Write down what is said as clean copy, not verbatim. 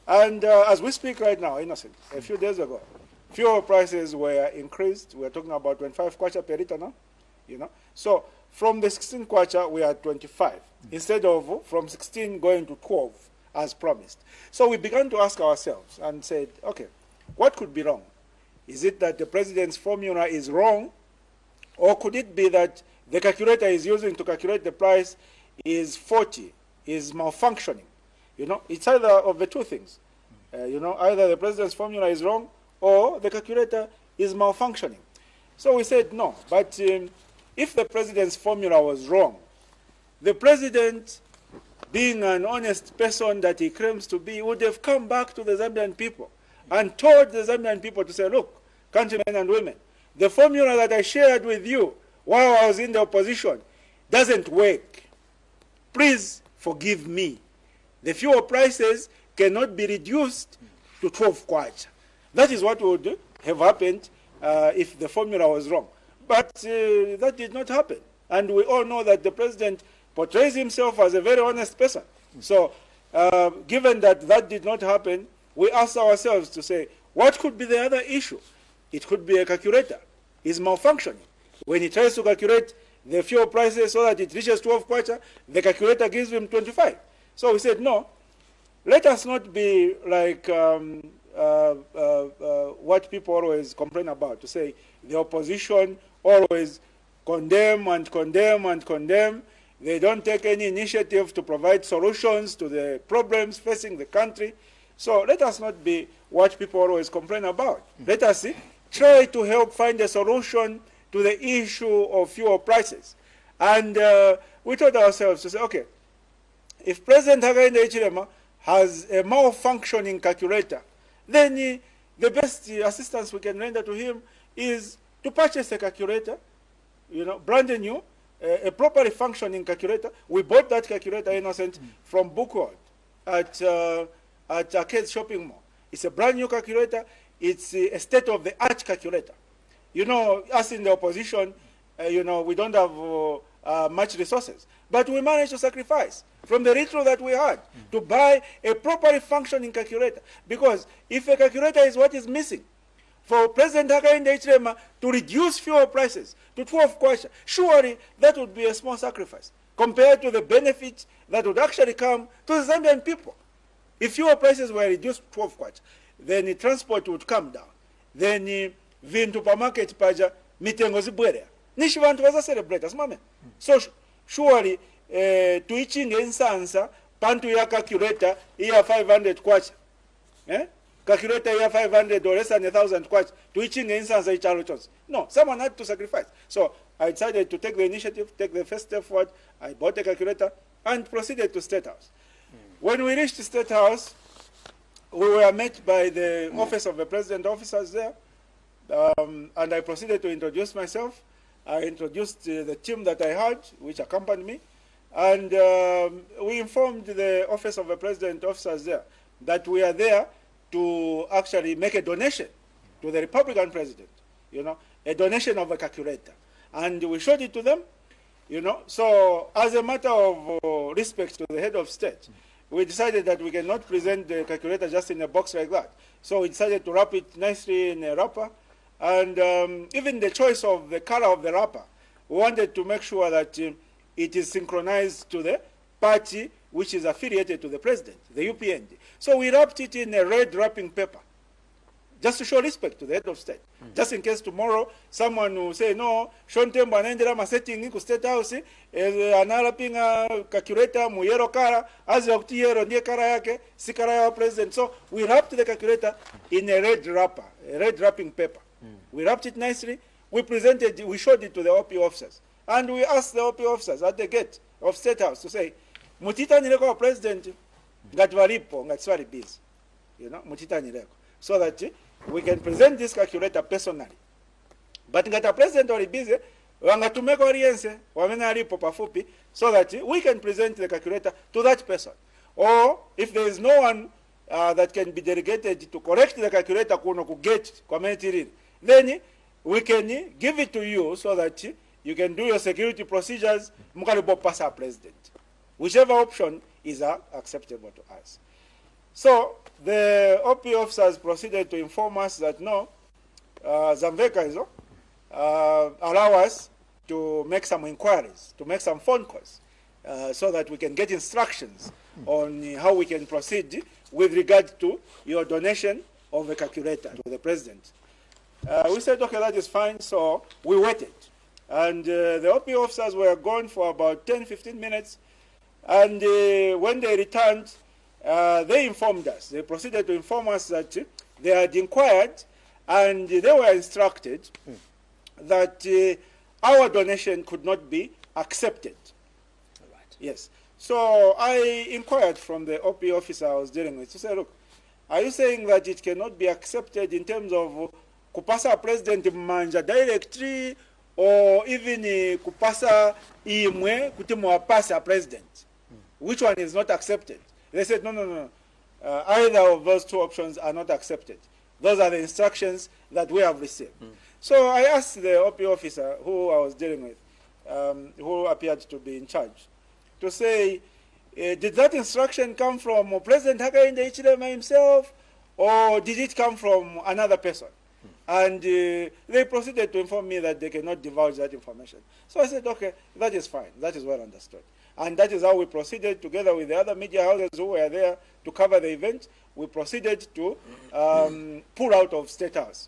And as we speak right now, Innocent, a few days ago, fuel prices were increased. We're talking about 25 kwacha per liter now, So from the 16 kwacha, we are at 25, instead of from 16 going to 12, as promised. So we began to ask ourselves and said, okay, what could be wrong? Is it that the president's formula is wrong? Or could it be that the calculator is using to calculate the price is faulty, is malfunctioning? It's either of the two things. Either the president's formula is wrong or the calculator is malfunctioning. So we said no, but if the president's formula was wrong, the president, being an honest person that he claims to be, would have come back to the Zambian people and told the Zambian people to say, look, countrymen and women, the formula that I shared with you while I was in the opposition doesn't work. Please forgive me. The fuel prices cannot be reduced to 12 kwacha. That is what would have happened if the formula was wrong. But that did not happen. And we all know that the president portrays himself as a very honest person. So given that that did not happen, we asked ourselves to say, what could be the other issue? It could be a calculator. It's malfunctioning. When he tries to calculate the fuel prices so that it reaches 12 kwacha, the calculator gives him 25. So we said, no, let us not be like what people always complain about, to say the opposition always condemn and condemn and condemn. They don't take any initiative to provide solutions to the problems facing the country. So let us not be what people always complain about. Let us try to help find a solution to the issue of fuel prices. And we told ourselves to say, okay, if President Hakainde Hichilema has a malfunctioning calculator, then the best assistance we can render to him is to purchase a calculator, brand new, a properly functioning calculator. We bought that calculator, Innocent, from Bookworld at Arcade Shopping Mall. It's a brand new calculator. It's a state-of-the-art calculator. Us in the opposition, we don't have much resources. But we managed to sacrifice from the little that we had to buy a properly functioning calculator. Because if a calculator is what is missing, for President Hakainde Hichilema to reduce fuel prices to 12 kwacha, surely that would be a small sacrifice compared to the benefit that would actually come to the Zambian people. If fuel prices were reduced to 12 kwacha, then the transport would come down. Then vintu pa market paja mitengo zibwere. Nishi vantu vaza celebrate asimame. So surely tuichinge insansa pantu ya calculator iya 500 kwacha. Calculator ya 500 or less than 1,000 kwacha. Tuichinge insansa ichalo chonsi. No, someone had to sacrifice. So I decided to take the initiative, take the first step forward. I bought a calculator and proceeded to State House. When we reached the State House, we were met by the Office of the President officers there, and I proceeded to introduce myself. I introduced the team that I had, which accompanied me, and we informed the Office of the President officers there that we are there to actually make a donation to the Republican president, a donation of a calculator. And we showed it to them, So as a matter of respect to the head of state, we decided that we cannot present the calculator just in a box like that. So we decided to wrap it nicely in a wrapper. And even the choice of the color of the wrapper, we wanted to make sure that it is synchronized to the party which is affiliated to the president, the UPND. So we wrapped it in a red wrapping paper, just to show respect to the head of state. Just in case tomorrow someone will say, no, Tembo anaendera masetting ku State House, analapinga calculator mu yellow color, as of yellow ndiye color yake, si color ya president. So we wrapped the calculator in a red wrapper, a red wrapping paper. We wrapped it nicely. We showed it to the OP officers. And we asked the OP officers at the gate of State House to say, mutita nileko president, ngatwalipo, ngatswali busy. Mutita nileko. So that we can present this calculator personally. But ngata president or busy, wangatumeka audience, wamena alipo pafupi, so that we can present the calculator to that person. Or if there is no one that can be delegated to correct the calculator kuno ku get community, then we can give it to you so that you can do your security procedures mukalibo pasa president. Whichever option is acceptable to us. So the OP officers proceeded to inform us that no, Zamveka is allow us to make some inquiries, to make some phone calls, so that we can get instructions on how we can proceed with regard to your donation of a calculator to the president. We said, okay, that is fine, so we waited. And the OP officers were gone for about 10, 15 minutes, and when they returned, they informed us. They proceeded to inform us that they had inquired, and they were instructed that our donation could not be accepted. All right. Yes. So I inquired from the OP officer I was dealing with to say, look, are you saying that it cannot be accepted in terms of kupasa president manja directly, or even kupasa imwe kuti muwapasa president? Which one is not accepted? They said, no. Either of those two options are not accepted. Those are the instructions that we have received. So I asked the OP officer who I was dealing with, who appeared to be in charge, to say, did that instruction come from President Hakainde Hichilema himself, or did it come from another person? And they proceeded to inform me that they cannot divulge that information. So I said, okay, that is fine. That is well understood. And that is how we proceeded, together with the other media houses who were there to cover the event. We proceeded to pull out of State House.